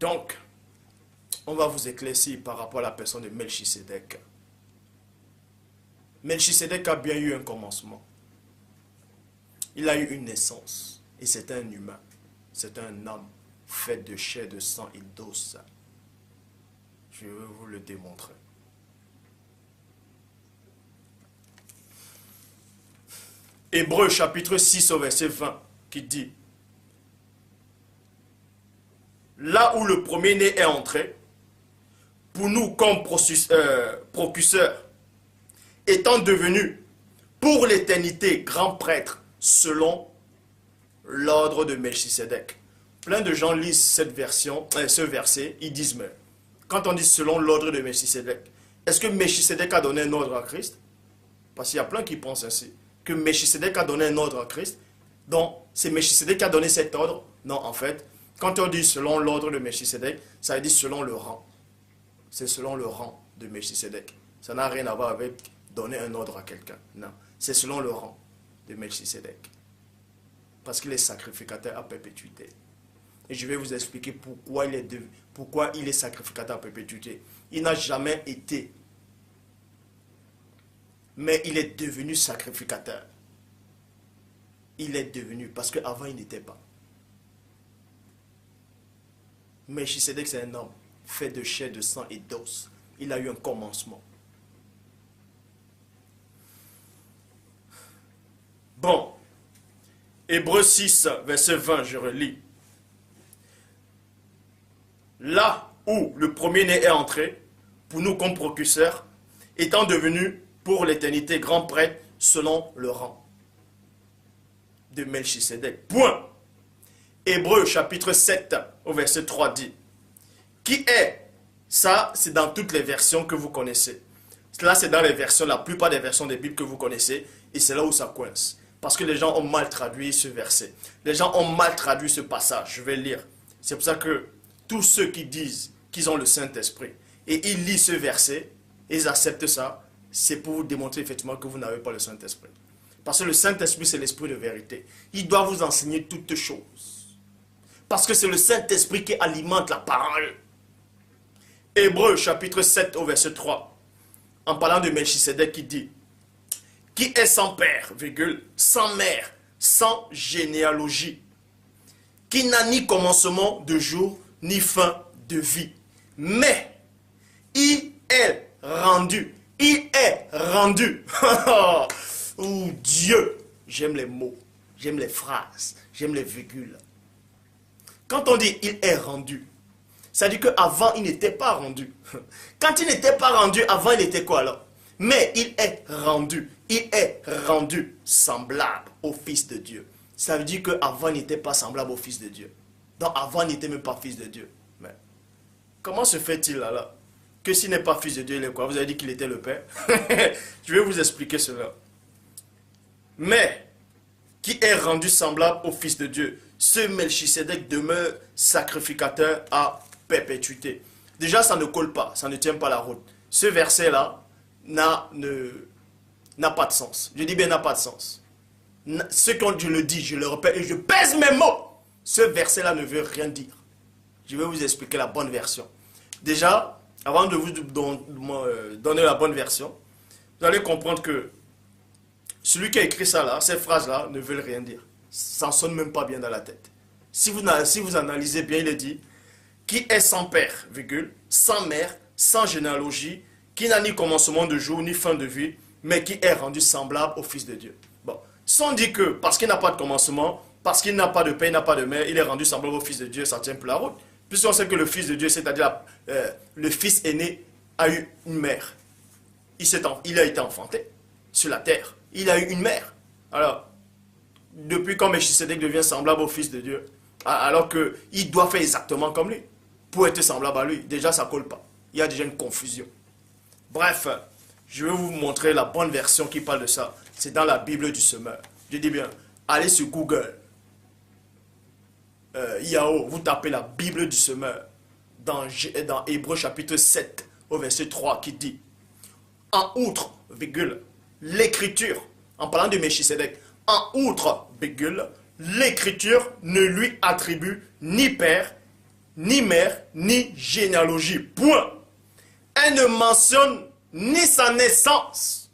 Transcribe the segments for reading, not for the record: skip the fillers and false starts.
Donc, on va vous éclaircir par rapport à la personne de Melchisédek. Melchisédek a bien eu un commencement. Il a eu une naissance. Et c'est un humain. C'est un homme fait de chair, de sang et d'os. Je vais vous le démontrer. Hébreux chapitre 6 au verset 20 qui dit: là où le premier-né est entré, pour nous comme procureur, étant devenu pour l'éternité grand prêtre selon l'ordre de Melchisédek. Plein de gens lisent cette version, ce verset, ils disent mais quand on dit selon l'ordre de Melchisédek, est-ce que Melchisédek a donné un ordre à Christ? Parce qu'il y a plein qui pensent ainsi, que Melchisédek a donné un ordre à Christ, donc c'est Melchisédek qui a donné cet ordre. Non, en fait, quand on dit selon l'ordre de Melchisédek, ça veut dire selon le rang. C'est selon le rang de Melchisédek. Ça n'a rien à voir avec donner un ordre à quelqu'un. Non, c'est selon le rang de Melchisédek. Parce qu'il est sacrificateur à perpétuité. Et je vais vous expliquer pourquoi il est sacrificateur à perpétuité. Il n'a jamais été, mais il est devenu sacrificateur. Il est devenu, parce qu'avant il n'était pas. Melchisédek, c'est un homme fait de chair, de sang et d'os. Il a eu un commencement. Bon, Hébreux 6, verset 20, je relis. Là où le premier-né est entré, pour nous comme procureur, étant devenu pour l'éternité grand prêtre selon le rang de Melchisédek. Point. Hébreux chapitre 7 au verset 3 dit: qui est, ça c'est dans toutes les versions que vous connaissez. Là c'est dans les versions, la plupart des versions des Bibles que vous connaissez, et c'est là où ça coince. Parce que les gens ont mal traduit ce verset. Les gens ont mal traduit ce passage. Je vais lire. C'est pour ça que tous ceux qui disent qu'ils ont le Saint-Esprit et ils lisent ce verset, ils acceptent ça, c'est pour vous démontrer effectivement que vous n'avez pas le Saint-Esprit. Parce que le Saint-Esprit, c'est l'Esprit de vérité. Il doit vous enseigner toutes choses. Parce que c'est le Saint-Esprit qui alimente la parole. Hébreux chapitre 7 au verset 3, en parlant de Melchisédek qui dit: qui est sans père, virgule, sans mère, sans généalogie, qui n'a ni commencement de jour, ni fin de vie. Mais, il est rendu. Oh Dieu, j'aime les mots, j'aime les phrases, j'aime les virgules. Quand on dit il est rendu, ça dit qu'avant il n'était pas rendu. Quand il n'était pas rendu, avant il était quoi alors? Mais il est rendu semblable au Fils de Dieu. Ça veut dire qu'avant il n'était pas semblable au Fils de Dieu. Donc avant il n'était même pas Fils de Dieu. Mais comment se fait-il là que s'il n'est pas Fils de Dieu, il est quoi? Vous avez dit qu'il était le Père. Je vais vous expliquer cela. Mais qui est rendu semblable au Fils de Dieu, ce Melchisédek demeure sacrificateur à perpétuité. Déjà ça ne colle pas, ça ne tient pas la route. Ce verset-là n'a pas de sens. Je dis bien n'a pas de sens. Ce que je le dis, je le répète et je pèse mes mots. Ce verset-là ne veut rien dire. Je vais vous expliquer la bonne version. Déjà, avant de vous donner la bonne version, vous allez comprendre que celui qui a écrit ça là, ces phrases-là ne veulent rien dire. Ça ne sonne même pas bien dans la tête. Si vous analysez bien, il est dit: qui est sans père, virgule, sans mère, sans généalogie, qui n'a ni commencement de jour, ni fin de vie, mais qui est rendu semblable au Fils de Dieu. Bon, si on dit que parce qu'il n'a pas de commencement, parce qu'il n'a pas de père, il n'a pas de mère, il est rendu semblable au Fils de Dieu, ça tient plus la route. Puisqu'on sait que le Fils de Dieu, c'est-à-dire le Fils aîné, a eu une mère. Il a été enfanté sur la terre. Il a eu une mère. Alors, depuis quand Melchisédek devient semblable au Fils de Dieu, alors qu'il doit faire exactement comme lui, pour être semblable à lui, déjà ça ne colle pas. Il y a déjà une confusion. Bref, je vais vous montrer la bonne version qui parle de ça. C'est dans la Bible du semeur. Je dis bien, allez sur Google. Yahoo, vous tapez la Bible du semeur dans Hébreux chapitre 7 au verset 3 qui dit: en outre, virgule, l'écriture, en parlant de Melchisédek, en outre, virgule, l'écriture ne lui attribue ni père ni mère, ni généalogie. Point. Elle ne mentionne ni sa naissance.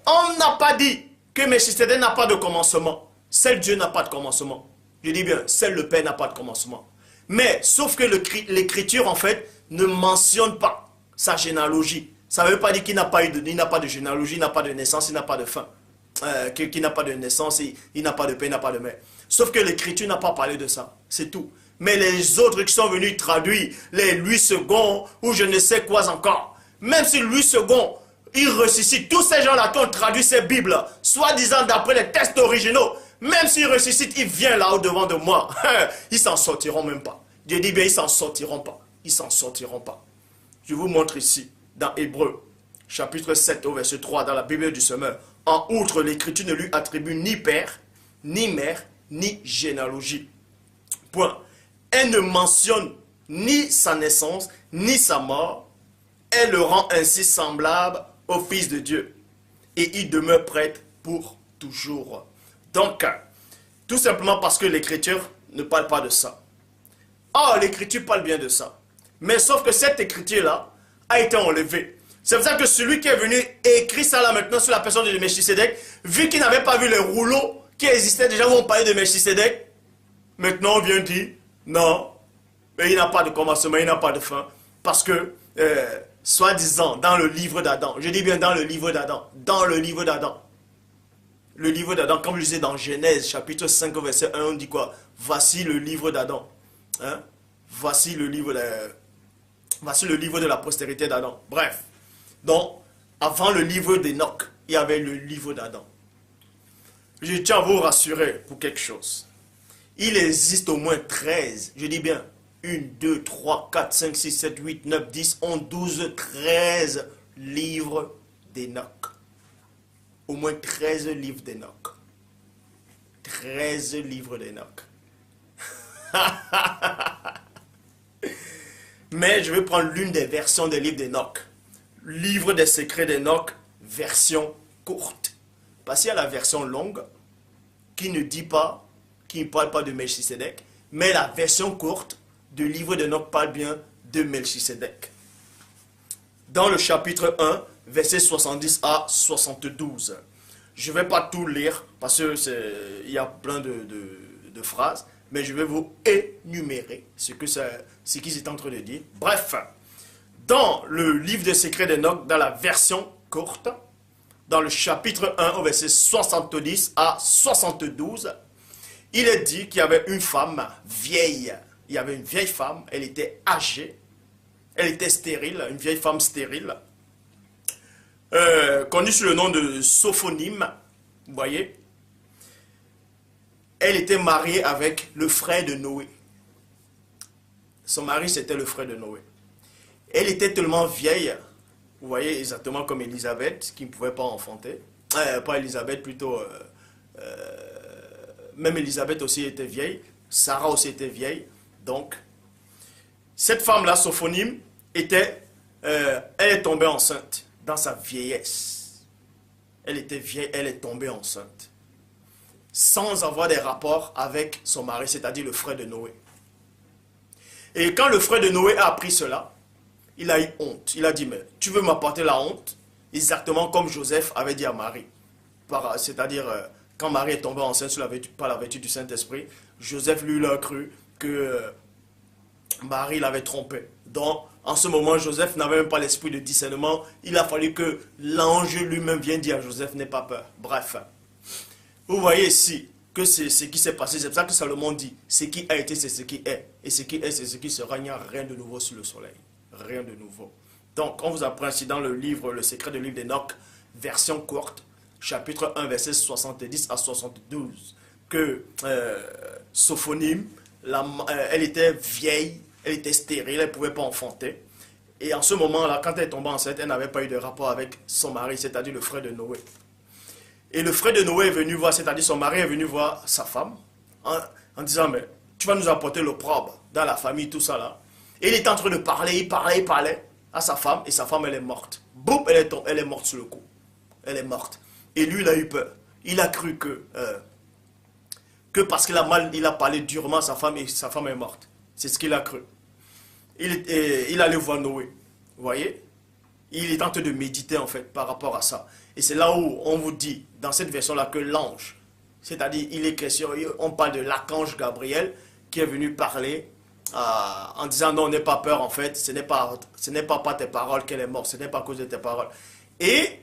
On n'a pas dit que Melchisedec n'a pas de commencement. Seul Dieu n'a pas de commencement. Je dis bien, seul le Père n'a pas de commencement. Mais, sauf que l'écriture, en fait, ne mentionne pas sa généalogie. Ça ne veut pas dire qu'il n'a pas de généalogie, il n'a pas de naissance, il n'a pas de fin. Qu'il n'a pas de naissance, il n'a pas de père, il n'a pas de mère. Sauf que l'écriture n'a pas parlé de ça. C'est tout. Mais les autres qui sont venus traduire, les Louis II ou je ne sais quoi encore, même si Louis II, il ressuscite, tous ces gens-là qui ont traduit ces Bibles, soi-disant d'après les textes originaux, même s'ils ressuscitent, ils viennent là au-devant de moi. Ils s'en sortiront même pas. Dieu dit bien, ils s'en sortiront pas. Ils s'en sortiront pas. Je vous montre ici, dans Hébreux, chapitre 7, au verset 3, dans la Bible du Semeur. En outre, l'écriture ne lui attribue ni père, ni mère, ni généalogie. Point. Elle ne mentionne ni sa naissance, ni sa mort. Elle le rend ainsi semblable au Fils de Dieu. Et il demeure prêtre pour toujours. Donc, tout simplement parce que l'écriture ne parle pas de ça. Ah, l'écriture parle bien de ça. Mais sauf que cette écriture-là a été enlevée. C'est pour ça que celui qui est venu écrire ça là maintenant sur la personne de Melchisedec, vu qu'il n'avait pas vu les rouleaux qui existaient déjà où on parlait de Melchisedec, maintenant on vient dire, non, mais il n'a pas de commencement, il n'a pas de fin. Parce que, soi-disant, dans le livre d'Adam, je dis bien dans le livre d'Adam, le livre d'Adam, comme je disais dans Genèse, chapitre 5, verset 1, on dit quoi? Voici le livre d'Adam. Hein? Voici le livre de la postérité d'Adam. Bref. Donc, avant le livre d'Enoch, il y avait le livre d'Adam. Je tiens à vous rassurer pour quelque chose. Il existe au moins 13, je dis bien, 1, 2, 3, 4, 5, 6, 7, 8, 9, 10, 11, 12, 13 livres d'Enoch. Au moins 13 livres d'Enoch. 13 livres d'Enoch. Mais je vais prendre l'une des versions des livres d'Enoch. Livre des secrets d'Enoch, version courte. Parce qu'il y a la version longue qui ne dit pas, qui ne parle pas de Melchisedec, mais la version courte du livre d'Enoch parle bien de Melchisedec. Dans le chapitre 1, versets 70 à 72. Je ne vais pas tout lire parce qu'il y a plein de phrases, mais je vais vous énumérer ce qu'ils étaient en train de dire. Bref, dans le livre des secrets d'Enoch, dans la version courte, dans le chapitre 1, au verset 70 à 72, il est dit qu'il y avait une femme vieille. Il y avait une vieille femme, elle était âgée, elle était stérile, une vieille femme stérile, connue sous le nom de Sophonyme, vous voyez. Elle était mariée avec le frère de Noé. Son mari, c'était le frère de Noé. Elle était tellement vieille, vous voyez, exactement comme Élisabeth, qui ne pouvait pas enfanter. Pas Élisabeth, plutôt... même Élisabeth aussi était vieille. Sarah aussi était vieille. Donc, cette femme-là, Sophonyme, elle est tombée enceinte dans sa vieillesse. Elle était vieille, elle est tombée enceinte. Sans avoir des rapports avec son mari, c'est-à-dire le frère de Noé. Et quand le frère de Noé a appris cela, il a eu honte. Il a dit, mais tu veux m'apporter la honte? Exactement comme Joseph avait dit à Marie. C'est-à-dire, quand Marie est tombée enceinte par la vertu du Saint-Esprit, Joseph lui a cru que Marie l'avait trompé. Donc, en ce moment, Joseph n'avait même pas l'esprit de discernement. Il a fallu que l'ange lui-même vienne dire à Joseph, n'aie pas peur. Bref, vous voyez ici que c'est ce qui s'est passé. C'est pour ça que Salomon dit, ce qui a été, c'est ce qui est. Et ce qui est, c'est ce qui sera. Il n'y a rien de nouveau sous le soleil. Rien de nouveau. Donc, on vous apprend ici dans le livre, le secret du livre d'Enoch, version courte, chapitre 1, verset 70 à 72, que Sophonyme, elle était vieille, elle était stérile, elle ne pouvait pas enfanter. Et en ce moment-là, quand elle est tombée enceinte, elle n'avait pas eu de rapport avec son mari, c'est-à-dire le frère de Noé. Et le frère de Noé est venu voir, c'est-à-dire son mari est venu voir sa femme, en disant, mais tu vas nous apporter l'opprobre dans la famille, tout ça là. Et il est en train de parler, il parlait à sa femme, et sa femme, elle est morte. Boum, elle est morte sur le coup. Elle est morte. Et lui, il a eu peur. Il a cru que parce qu'il a parlé durement à sa femme, et sa femme est morte. C'est ce qu'il a cru. il allait voir Noé. Vous voyez? Il est en train de méditer en fait par rapport à ça. Et c'est là où on vous dit, dans cette version-là, que l'ange, c'est-à-dire il est question, on parle de l'archange Gabriel qui est venu parler en disant non, n'aie pas peur en fait, ce n'est pas par tes paroles qu'elle est morte, ce n'est pas à cause de tes paroles. Et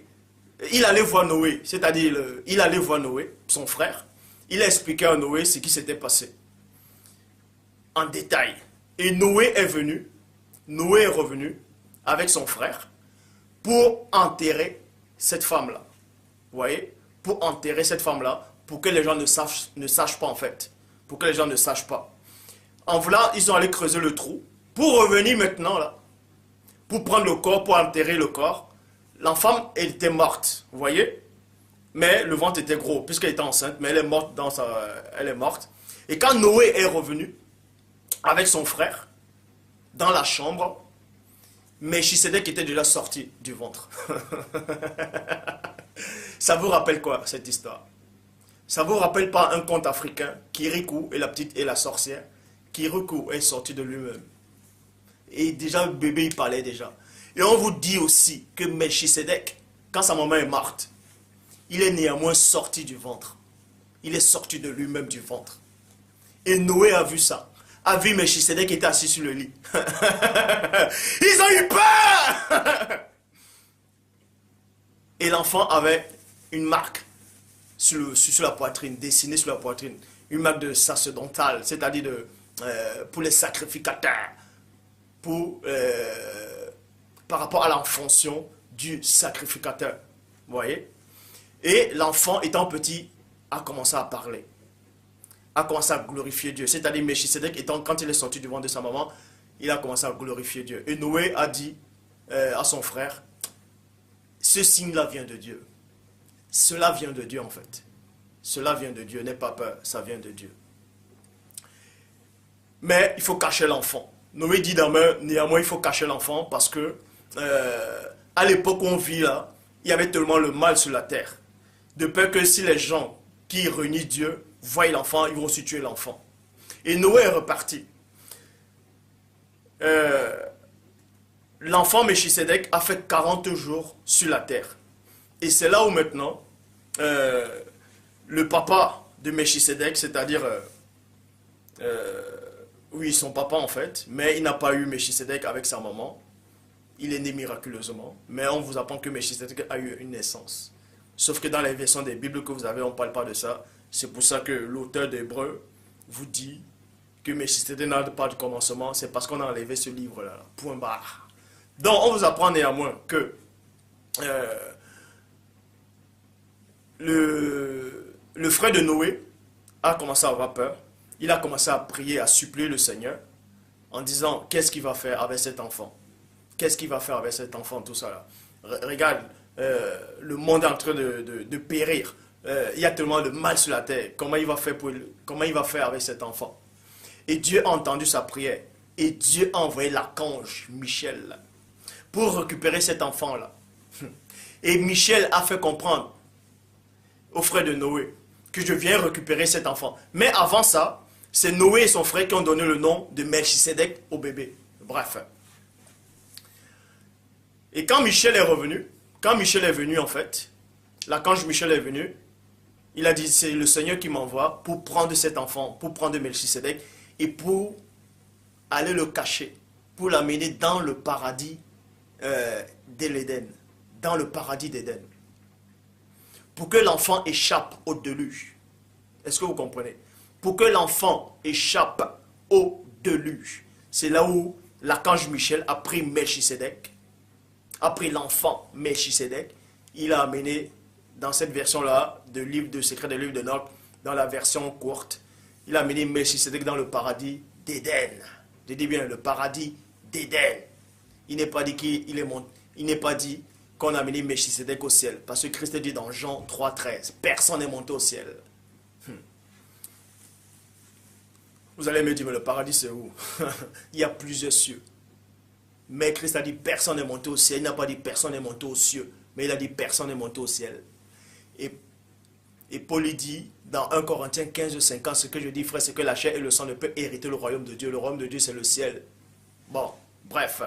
il allait voir Noé, c'est-à-dire il allait voir Noé, son frère, il a expliqué à Noé ce qui s'était passé en détail. Et Noé est revenu avec son frère pour enterrer cette femme-là. Vous voyez? Pour enterrer cette femme-là, pour que les gens ne sachent pas en fait. Pour que les gens ne sachent pas. En voilà, ils sont allés creuser le trou. Pour revenir maintenant là, pour prendre le corps, pour enterrer le corps. L'enfant, elle était morte, vous voyez? Mais le ventre était gros, puisqu'elle était enceinte, mais elle est morte elle est morte. Et quand Noé est revenu avec son frère dans la chambre, Melchisedec était déjà sorti du ventre. Ça vous rappelle quoi cette histoire? Ça vous rappelle pas un conte africain, Kirikou et la petite et la sorcière? Kirikou est sorti de lui-même. Et déjà le bébé il parlait déjà. Et on vous dit aussi que Melchisedec, quand sa maman est morte, il est néanmoins sorti du ventre. Il est sorti de lui-même du ventre. Et Noé a vu ça. A vu Melchisedec qui était assis sur le lit. Ils ont eu peur. Et l'enfant avait une marque sur la poitrine, dessinée sur la poitrine. Une marque de sacerdotal, c'est-à-dire pour les sacrificateurs. Par rapport à la fonction du sacrificateur. Vous voyez? Et l'enfant, étant petit, a commencé à parler. A commencé à glorifier Dieu. C'est-à-dire, Melchisedec, quand il est sorti du ventre de sa maman, il a commencé à glorifier Dieu. Et Noé a dit à son frère, ce signe-là vient de Dieu. Cela vient de Dieu en fait. Cela vient de Dieu. N'aie pas peur, ça vient de Dieu. Mais il faut cacher l'enfant. Noé dit néanmoins il faut cacher l'enfant parce que à l'époque où on vit là, il y avait tellement le mal sur la terre. De peur que si les gens qui renient Dieu voient l'enfant, ils vont aussi tuer l'enfant. Et Noé est reparti. L'enfant Melchisedec a fait 40 jours sur la terre. Et c'est là où maintenant, le papa de Melchisedec, c'est-à-dire, oui, son papa en fait, mais il n'a pas eu Melchisedec avec sa maman. Il est né miraculeusement, mais on vous apprend que Melchisedec a eu une naissance. Sauf que dans les versions des Bibles que vous avez, on ne parle pas de ça. C'est pour ça que l'auteur d'Hébreux vous dit que Melchisedec n'a pas de commencement. C'est parce qu'on a enlevé ce livre-là. Point barre. Donc, on vous apprend néanmoins que le frère de Noé a commencé à avoir peur. Il a commencé à prier, à supplier le Seigneur en disant qu'est-ce qu'il va faire avec cet enfant? Qu'est-ce qu'il va faire avec cet enfant, tout ça là? Regarde, le monde est en train de périr. Il y a tellement de mal sur la terre. Comment il va faire avec cet enfant? Et Dieu a entendu sa prière. Et Dieu a envoyé l'archange Michel là, pour récupérer cet enfant-là. Et Michel a fait comprendre au frère de Noé que je viens récupérer cet enfant. Mais avant ça, c'est Noé et son frère qui ont donné le nom de Melchisedec au bébé. Bref. Et quand Michel est venu en fait, l'archange Michel est venu, il a dit c'est le Seigneur qui m'envoie pour prendre cet enfant, pour prendre Melchisedec et pour aller le cacher, pour l'amener dans le paradis de l'Éden, dans le paradis d'Éden, pour que l'enfant échappe au déluge. Est-ce que vous comprenez? Pour que l'enfant échappe au déluge. C'est là où l'archange Michel a pris Melchisedec, a pris l'enfant Melchisedec, il a amené dans cette version-là de livre de secret des livres de Noc, dans la version courte, il a amené Melchisedec dans le paradis d'Éden. Je dis bien le paradis d'Éden. Il n'est pas dit qu'il est monté, il n'est pas dit qu'on a amené Melchisedec au ciel. Parce que Christ dit dans Jean 3,13, personne n'est monté au ciel. Vous allez me dire, mais le paradis c'est où? Il y a plusieurs cieux. Mais Christ a dit personne n'est monté au ciel. Il n'a pas dit personne n'est monté aux cieux. Mais il a dit personne n'est monté au ciel. Et Paul dit dans 1 Corinthiens 15,50, ce que je dis frère, c'est que la chair et le sang ne peuvent hériter le royaume de Dieu. Le royaume de Dieu c'est le ciel. Bon, Bref.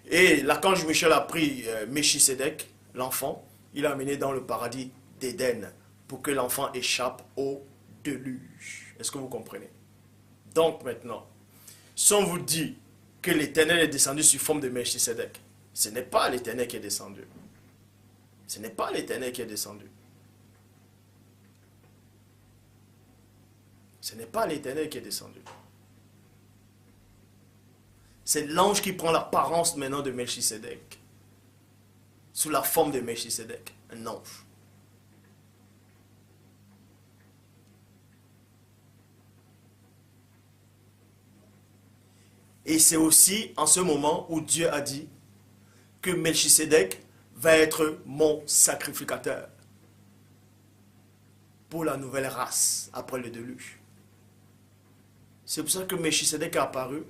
Et l'archange Michel a pris Melchisédek, l'enfant, il l'a amené dans le paradis d'Éden pour que l'enfant échappe au déluge. Est-ce que vous comprenez? Donc maintenant, si on vous dit que l'Éternel est descendu sous forme de Melchisédek, ce n'est pas l'Éternel qui est descendu. Ce n'est pas l'Éternel qui est descendu. Ce n'est pas l'Éternel qui est descendu. C'est l'ange qui prend l'apparence maintenant de Melchisédek. Sous la forme de Melchisédek. Un ange. Et c'est aussi en ce moment où Dieu a dit que Melchisédek va être mon sacrificateur pour la nouvelle race après le déluge. C'est pour ça que Melchisédek est apparu.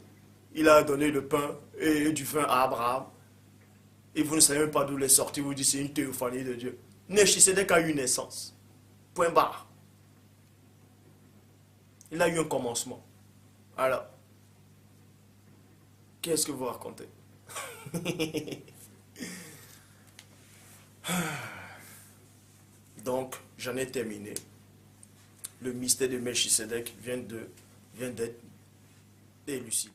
Il a donné le pain et du vin à Abraham. Et vous ne savez même pas d'où il est sorti. Vous dites c'est une théophanie de Dieu. Melchisédek a eu une naissance. Point barre. Il a eu un commencement. Alors, qu'est-ce que vous racontez? Donc, j'en ai terminé. Le mystère de Melchisédek vient d'être élucidé.